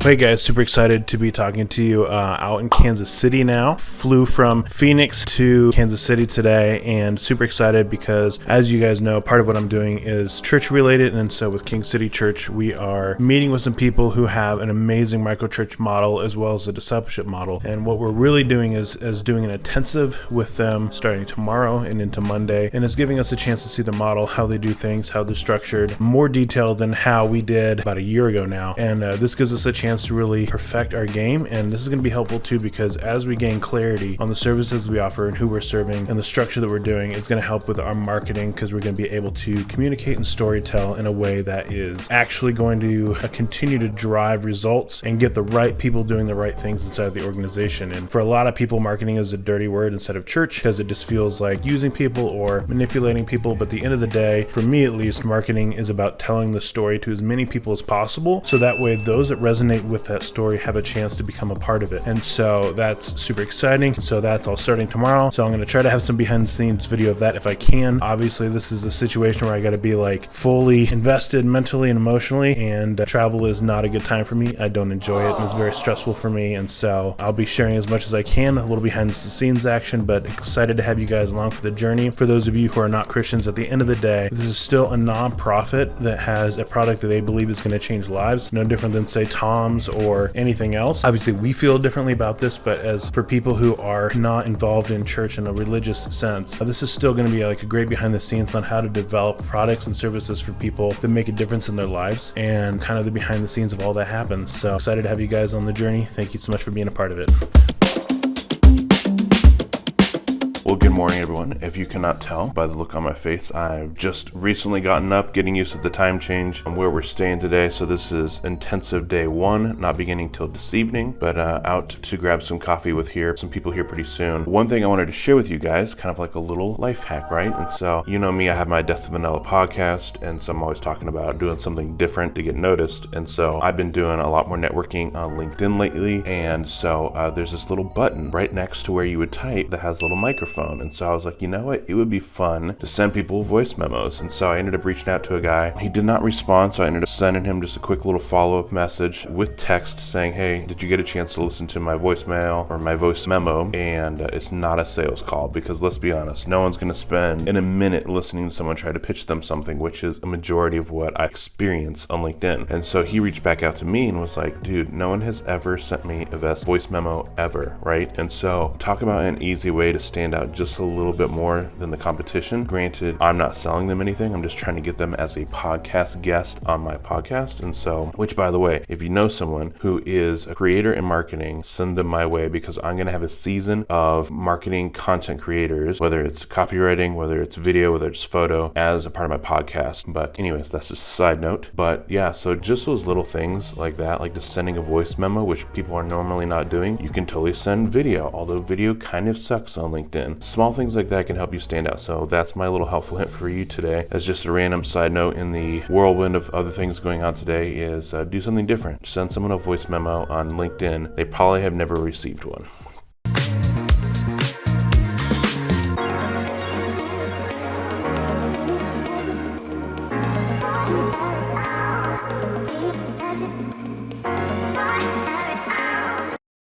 Hey guys, super excited to be talking to you out in Kansas City now. Flew from Phoenix to Kansas City today and super excited because, as you guys know, part of what I'm doing is church related. And so with KingCity Church, we are meeting with some people who have an amazing microchurch model as well as a discipleship model. And what we're really doing is doing an intensive with them starting tomorrow and into Monday. And it's giving us a chance to see the model, how they do things, how they're structured, more detailed than how we did about a year ago now. And this gives us a chance to really perfect our game. And this is going to be helpful too, because as we gain clarity on the services we offer and who we're serving and the structure that we're doing, it's going to help with our marketing, because we're going to be able to communicate and storytell in a way that is actually going to continue to drive results and get the right people doing the right things inside the organization. And for a lot of people, marketing is a dirty word instead of church, because it just feels like using people or manipulating people. But at the end of the day, for me at least, marketing is about telling the story to as many people as possible, so that way those that resonate with that story have a chance to become a part of it. And so that's super exciting. So that's all starting tomorrow. So I'm going to try to have some behind the scenes video of that if I can. Obviously, this is a situation where I got to be like fully invested mentally and emotionally, and travel is not a good time for me. I don't enjoy it, and it's very stressful for me. And so I'll be sharing as much as I can, a little behind the scenes action, but excited to have you guys along for the journey. For those of you who are not Christians, at the end of the day, this is still a nonprofit that has a product that they believe is going to change lives, no different than say Tom's or anything else. Obviously, we feel differently about this, but as for people who are not involved in church in a religious sense, this is still going to be like a great behind the scenes on how to develop products and services for people that make a difference in their lives, and kind of the behind the scenes of all that happens. So excited to have you guys on the journey. Thank you so much for being a part of it. Well, good morning, everyone. If you cannot tell by the look on my face, I've just recently gotten up, getting used to the time change and where we're staying today. So this is intensive day one, not beginning till this evening, but out to grab some coffee with some people here pretty soon. One thing I wanted to share with you guys, kind of like a little life hack, right? And so, you know me, I have my Death of Vanilla podcast, and so I'm always talking about doing something different to get noticed. And so I've been doing a lot more networking on LinkedIn lately. And so there's this little button right next to where you would type that has a little microphone. And so I was like, you know what? It would be fun to send people voice memos. And so I ended up reaching out to a guy. He did not respond, so I ended up sending him just a quick little follow-up message with text saying, hey, did you get a chance to listen to my voicemail or my voice memo? And it's not a sales call, because let's be honest, no one's going to spend in a minute listening to someone try to pitch them something, which is a majority of what I experience on LinkedIn. And so he reached back out to me and was like, dude, no one has ever sent me a voice memo ever, right? And so talk about an easy way to stand out just a little bit more than the competition. Granted, I'm not selling them anything. I'm just trying to get them as a podcast guest on my podcast. And so, which by the way, if you know someone who is a creator in marketing, send them my way, because I'm going to have a season of marketing content creators, whether it's copywriting, whether it's video, whether it's photo, as a part of my podcast. But anyways, that's just a side note. But yeah, so just those little things like that, like just sending a voice memo, which people are normally not doing. You can totally send video, although video kind of sucks on LinkedIn. Small things like that can help you stand out. So that's my little helpful hint for you today. As just a random side note in the whirlwind of other things going on today is do something different. Send someone a voice memo on LinkedIn. They probably have never received one.